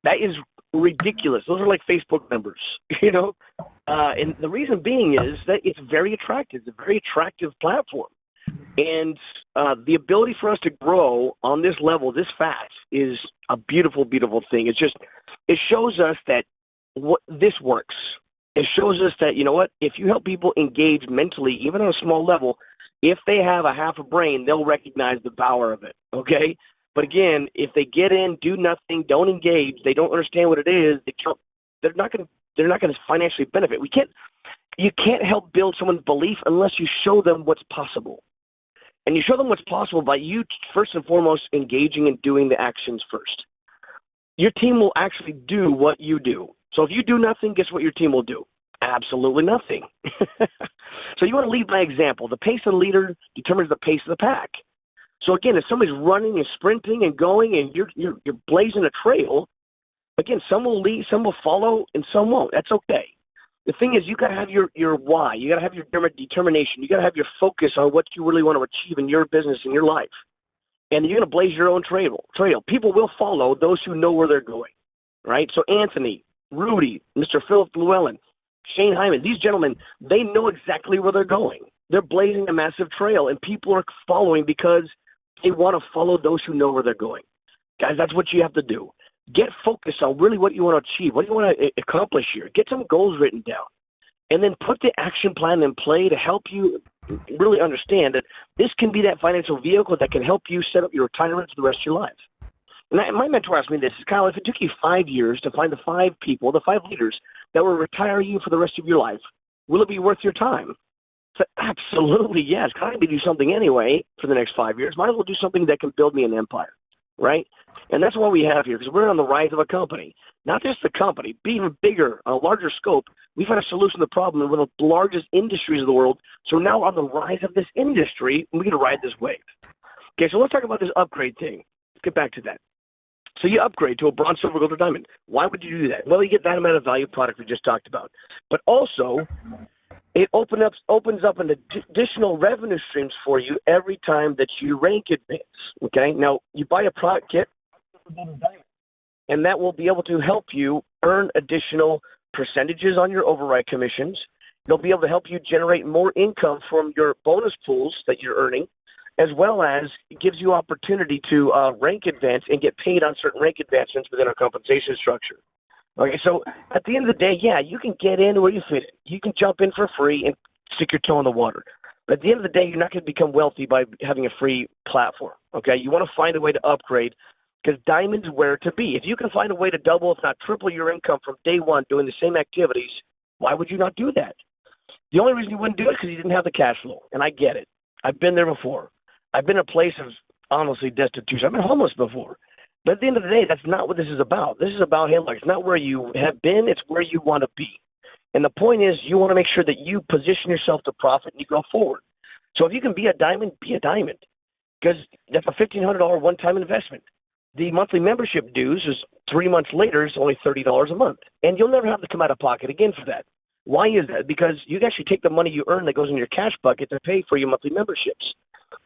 That is ridiculous. Those are like Facebook numbers, you know. And the reason being is that it's very attractive. It's a very attractive platform. And the ability for us to grow on this level this fast is a beautiful, beautiful thing. It's just, it shows us that this works. It shows us that, you know what, if you help people engage mentally, even on a small level, if they have a half a brain, they'll recognize the power of it, okay? But again, if they get in, do nothing, don't engage, they don't understand what it is, they're not going to financially benefit. You can't help build someone's belief unless you show them what's possible. And you show them what's possible by you, first and foremost, engaging and doing the actions first. Your team will actually do what you do. So if you do nothing, guess what your team will do? Absolutely nothing. So you want to lead by example. The pace of the leader determines the pace of the pack. So again, if somebody's running and sprinting and going and you're blazing a trail, again, some will lead, some will follow, and some won't. That's okay. The thing is, you got to have your why. You got to have your determination. You got to have your focus on what you really want to achieve in your business, in your life. And you're going to blaze your own trail. People will follow those who know where they're going, right? So Anthony, Rudy, Mr. Philip Llewellyn, Shane Hyman, these gentlemen, they know exactly where they're going. They're blazing a massive trail, and people are following because they want to follow those who know where they're going. Guys, that's what you have to do. Get focused on really what you want to achieve, what you want to accomplish here. Get some goals written down, and then put the action plan in play to help you really understand that this can be that financial vehicle that can help you set up your retirement for the rest of your life. And my mentor asked me this, Kyle, if it took you 5 years to find the 5 people, the 5 leaders that will retire you for the rest of your life, will it be worth your time? So absolutely, yes. I'm going to do something anyway for the next 5 years. Might as well do something that can build me an empire, right? And that's what we have here, because we're on the rise of a company. Not just the company, be even bigger, on a larger scope. We've had a solution to the problem in one of the largest industries of the world. So now on the rise of this industry, we're going to ride this wave. Okay, so let's talk about this upgrade thing. Let's get back to that. So you upgrade to a bronze, silver, gold, or diamond. Why would you do that? Well, you get that amount of value product we just talked about. But also, it opens up an additional revenue streams for you every time that you rank advance. Okay, now you buy a product kit, and that will be able to help you earn additional percentages on your override commissions. It'll be able to help you generate more income from your bonus pools that you're earning, as well as it gives you opportunity to rank advance and get paid on certain rank advancements within our compensation structure. Okay, so at the end of the day, yeah, you can get in where you fit in. You can jump in for free and stick your toe in the water. But at the end of the day, you're not going to become wealthy by having a free platform. Okay, you want to find a way to upgrade, because diamond's where to be. If you can find a way to double, if not triple your income from day one doing the same activities, why would you not do that? The only reason you wouldn't do it is because you didn't have the cash flow, and I get it. I've been there before. I've been in a place of, honestly, destitution. I've been homeless before. But at the end of the day, that's not what this is about. This is about, hey, look, it's not where you have been, it's where you want to be. And the point is, you want to make sure that you position yourself to profit and you go forward. So if you can be a diamond, because that's a $1,500 one-time investment. The monthly membership dues is 3 months later is only $30 a month. And you'll never have to come out of pocket again for that. Why is that? Because you actually take the money you earn that goes in your cash bucket to pay for your monthly memberships.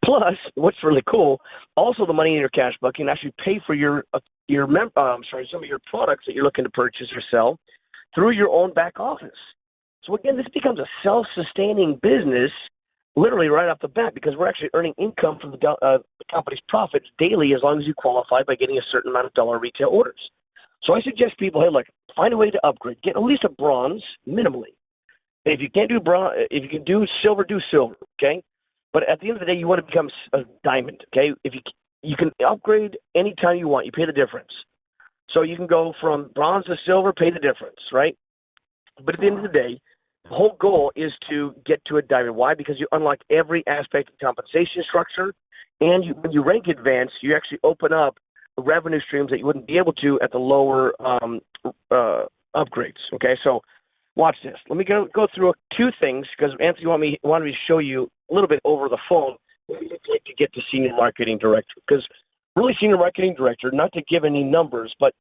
Plus, what's really cool, also the money in your cash bucket can actually pay for some of your products that you're looking to purchase or sell through your own back office. So again, this becomes a self-sustaining business literally right off the bat, because we're actually earning income from the company's profits daily as long as you qualify by getting a certain amount of dollar retail orders. So I suggest people, hey, look, find a way to upgrade. Get at least a bronze minimally. If you can't do bronze, if you can do silver, okay? But at the end of the day, you want to become a diamond, okay? If you can upgrade anytime you want. You pay the difference. So you can go from bronze to silver, pay the difference, right? But at the end of the day, the whole goal is to get to a diamond. Why? Because you unlock every aspect of the compensation structure, and when you rank advance, you actually open up revenue streams that you wouldn't be able to at the lower upgrades, okay? So watch this. Let me go through 2 things, because Anthony wanted me to show you a little bit over the phone what it looks like to get to senior marketing director. Because really, senior marketing director, not to give any numbers, but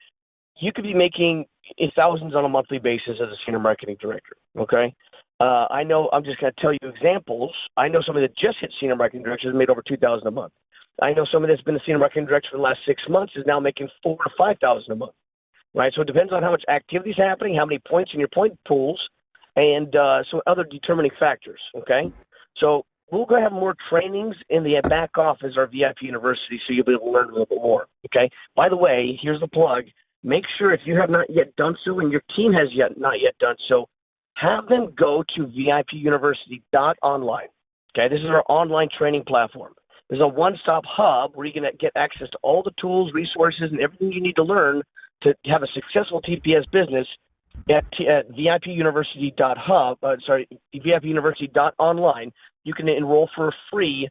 you could be making thousands on a monthly basis as a senior marketing director, okay? I know, I'm just going to tell you examples. I know somebody that just hit senior marketing director has made over $2,000 a month. I know somebody that's been a senior marketing director for the last 6 months is now making $4,000 to $5,000 a month, right? So it depends on how much activity is happening, how many points in your point pools, and some other determining factors, okay? So we're going to have more trainings in the back office, our VIP University, so you'll be able to learn a little bit more, okay? By the way, here's the plug. Make sure if you have not yet done so and your team has not yet done so, have them go to VIPuniversity.online, okay? This is our online training platform. There's a one-stop hub where you can get access to all the tools, resources, and everything you need to learn to have a successful TPS business at VIPuniversity.online. You can enroll for a free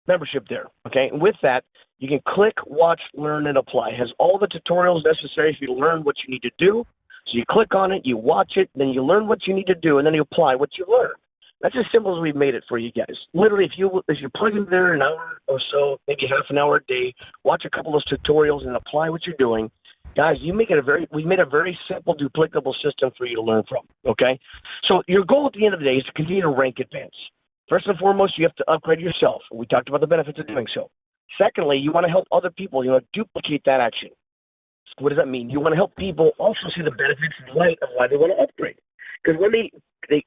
membership there, okay? And with that, you can click, watch, learn, and apply. It has all the tutorials necessary for you to learn what you need to do. So you click on it, you watch it, then you learn what you need to do, and then you apply what you learn. That's as simple as we've made it for you guys. Literally, if you plug in there an hour or so, maybe half an hour a day, watch a couple of those tutorials and apply what you're doing, guys, we made a very simple, duplicable system for you to learn from, okay? So your goal at the end of the day is to continue to rank advance. First and foremost, you have to upgrade yourself. We talked about the benefits of doing so. Secondly, you want to help other people. You want to duplicate that action. What does that mean? You want to help people also see the benefits in light of why they want to upgrade. Because when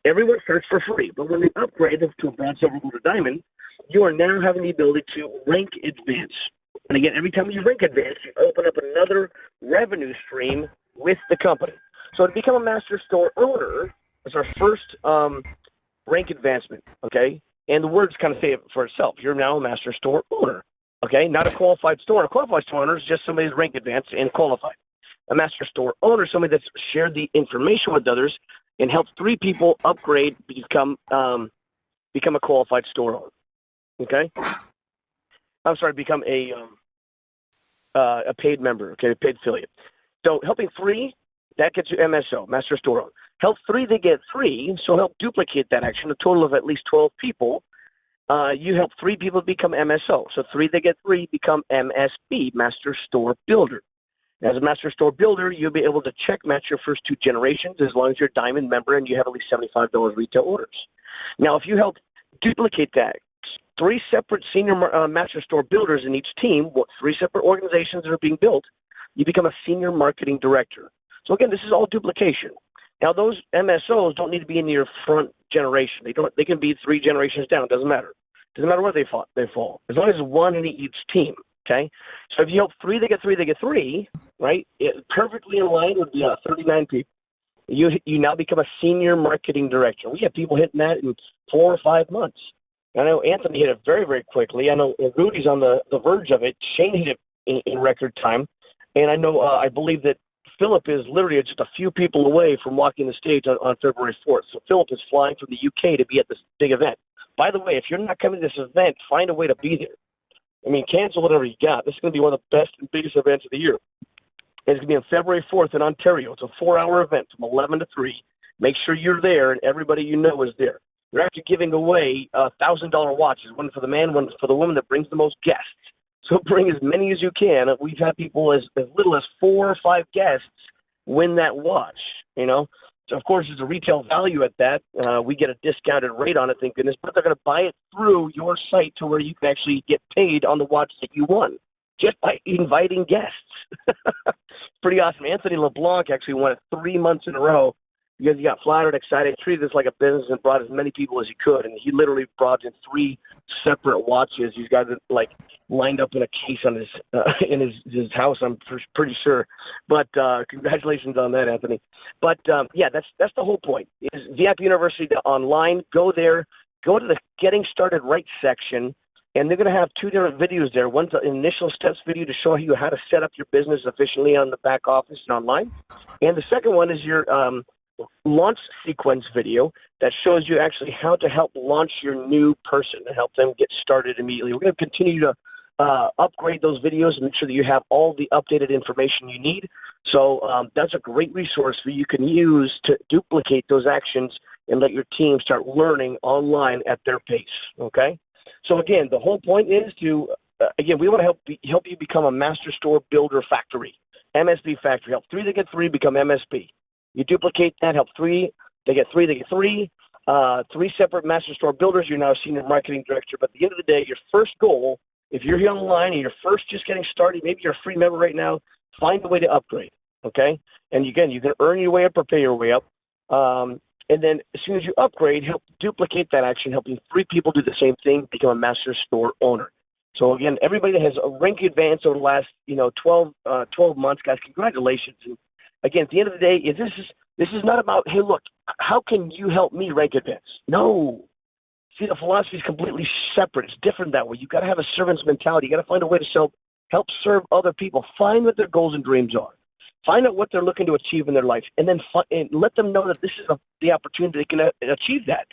everyone starts for free, but when they upgrade to a bronze, silver, gold, or diamond, you are now having the ability to rank advance. And again, every time you rank advance, you open up another revenue stream with the company. So to become a master store owner is our first rank advancement, okay? And the words kind of say it for itself. You're now a master store owner, okay? Not a qualified store. A qualified store owner is just somebody who's rank advanced and qualified. A master store owner is somebody that's shared the information with others and helped 3 people upgrade, become a qualified store owner, okay? I'm sorry, become a paid member, okay, a paid affiliate. So helping 3, that gets you MSO, master store owner. Help 3, they get 3, so help duplicate that action, a total of at least 12 people. You help 3 people become MSO. So 3, they get 3, become MSB, master store builder. As a master store builder, you'll be able to check match your first 2 generations as long as you're a diamond member and you have at least $75 retail orders. Now, if you help duplicate that, 3 separate senior master store builders in each team, 3 separate organizations that are being built, you become a senior marketing director. So again, this is all duplication. Now, those MSOs don't need to be in your front generation. They can be 3 generations down. It doesn't matter. Doesn't matter where they fall. As long as 1 in each team. Okay. So if you help 3, they get 3. They get 3. Right. Perfectly in line with 39 people. You now become a senior marketing director. We have people hitting that in 4 or 5 months. I know Anthony hit it very, very quickly. I know Rudy's on the verge of it. Shane hit it in record time. And I know I believe that Philip is literally just a few people away from walking the stage on February 4th. So Philip is flying from the UK to be at this big event. By the way, if you're not coming to this event, find a way to be there. I mean, cancel whatever you got. This is going to be one of the best and biggest events of the year. It's going to be on February 4th in Ontario. It's a 4-hour event from 11 to 3. Make sure you're there and everybody you know is there. They're actually giving away $1,000 watches, one for the man, one for the woman that brings the most guests. So bring as many as you can. We've had people as little as 4 or 5 guests win that watch, you know. So, of course, there's a retail value at that. We get a discounted rate on it, thank goodness, but they're going to buy it through your site to where you can actually get paid on the watch that you won just by inviting guests. Pretty awesome. Anthony LeBlanc actually won it 3 months in a row because he got flattered, excited, treated this like a business and brought as many people as he could. And he literally brought in 3 separate watches. He's got it like lined up in a case on his in his house, I'm pretty sure. But congratulations on that, Anthony. But yeah, that's the whole point. Is VIP University online? Go there. Go to the Getting Started Right section. And they're going to have 2 different videos there. One's an initial steps video to show you how to set up your business efficiently on the back office and online. And the second one is your launch sequence video that shows you actually how to help launch your new person and help them get started immediately. We're going to continue to upgrade those videos and make sure that you have all the updated information you need. So that's a great resource that you can use to duplicate those actions and let your team start learning online at their pace, okay? So again, the whole point is to, again, we want to help you become a master store builder factory, MSB factory. Help 3, they get 3, become MSB. You duplicate that, help 3, they get 3, they get 3. 3 separate master store builders, you're now a senior marketing director. But at the end of the day, your first goal, if you're here online and you're first just getting started, maybe you're a free member right now, find a way to upgrade, okay? And again, you can earn your way up or pay your way up. And then as soon as you upgrade, help duplicate that action, helping 3 people do the same thing, become a master store owner. So again, everybody that has a rank advance over the last 12 months, guys, congratulations. And again, at the end of the day, this is not about, hey, look, how can you help me rank advance? No. See, the philosophy is completely separate. It's different that way. You've got to have a servant's mentality. You've got to find a way to help serve other people. Find what their goals and dreams are. Find out what they're looking to achieve in their life, and then let them know that this is the opportunity they can achieve that.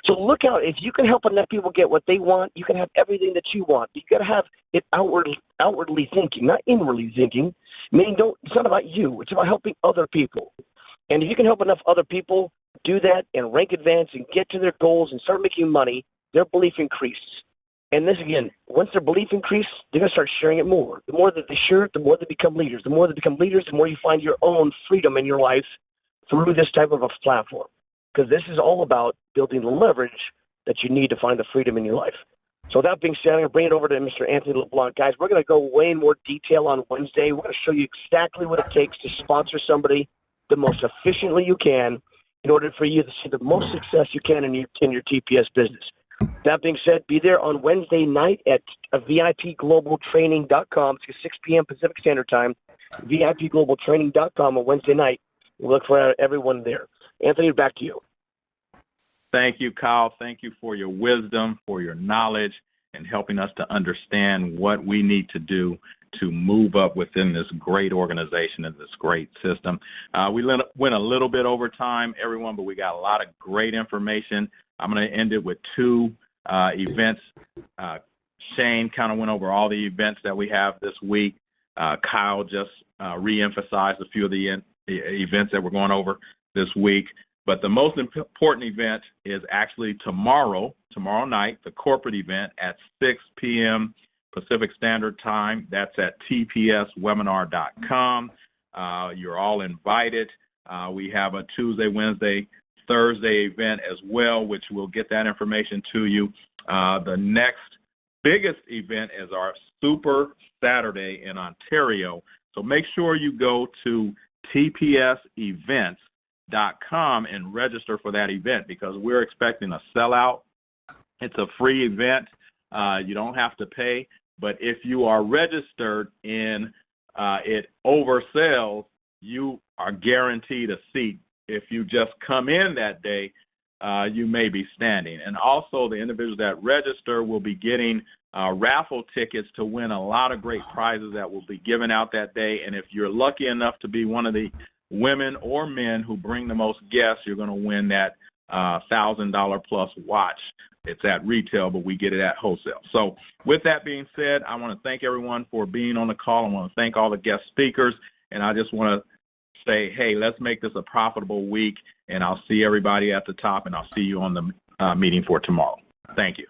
So look out. If you can help enough people get what they want, you can have everything that you want. You got to have it outwardly thinking, not inwardly thinking. Meaning, it's not about you. It's about helping other people. And if you can help enough other people do that and rank advance and get to their goals and start making money, their belief increases. And this, again, once their belief increases, they're going to start sharing it more. The more that they share it, the more they become leaders. The more they become leaders, the more you find your own freedom in your life through this type of a platform. Because this is all about building the leverage that you need to find the freedom in your life. So that being said, I'm going to bring it over to Mr. Anthony LeBlanc. Guys, we're going to go way in more detail on Wednesday. We're going to show you exactly what it takes to sponsor somebody the most efficiently you can in order for you to see the most success you can in your TPS business. That being said, be there on Wednesday night at VIPGlobalTraining.com. It's 6 p.m. Pacific Standard Time. VIPGlobalTraining.com on Wednesday night. We look for everyone there. Anthony, back to you. Thank you, Kyle. Thank you for your wisdom, for your knowledge, and helping us to understand what we need to do to move up within this great organization and this great system. We went a little bit over time, everyone, but we got a lot of great information. I'm going to end it with two events. Shane kind of went over all the events that we have this week. Kyle just re-emphasized a few of the events that we're going over this week. But the most important event is actually tomorrow night, the corporate event at 6 p.m. Pacific Standard Time. That's at tpswebinar.com. You're all invited. We have a Tuesday, Wednesday, Thursday event as well, which we'll get that information to you. The next biggest event is our Super Saturday in Ontario. So make sure you go to tpsevents.com and register for that event, because we're expecting a sellout. It's a free event. You don't have to pay. But if you are registered in it oversells, you are guaranteed a seat. If you just come in that day, you may be standing. And also the individuals that register will be getting raffle tickets to win a lot of great prizes that will be given out that day. And if you're lucky enough to be one of the women or men who bring the most guests, you're going to win that $1,000 plus watch. It's at retail, but we get it at wholesale. So with that being said, I want to thank everyone for being on the call. I want to thank all the guest speakers, and I just want to say, hey, let's make this a profitable week, and I'll see everybody at the top, and I'll see you on the meeting for tomorrow. Thank you.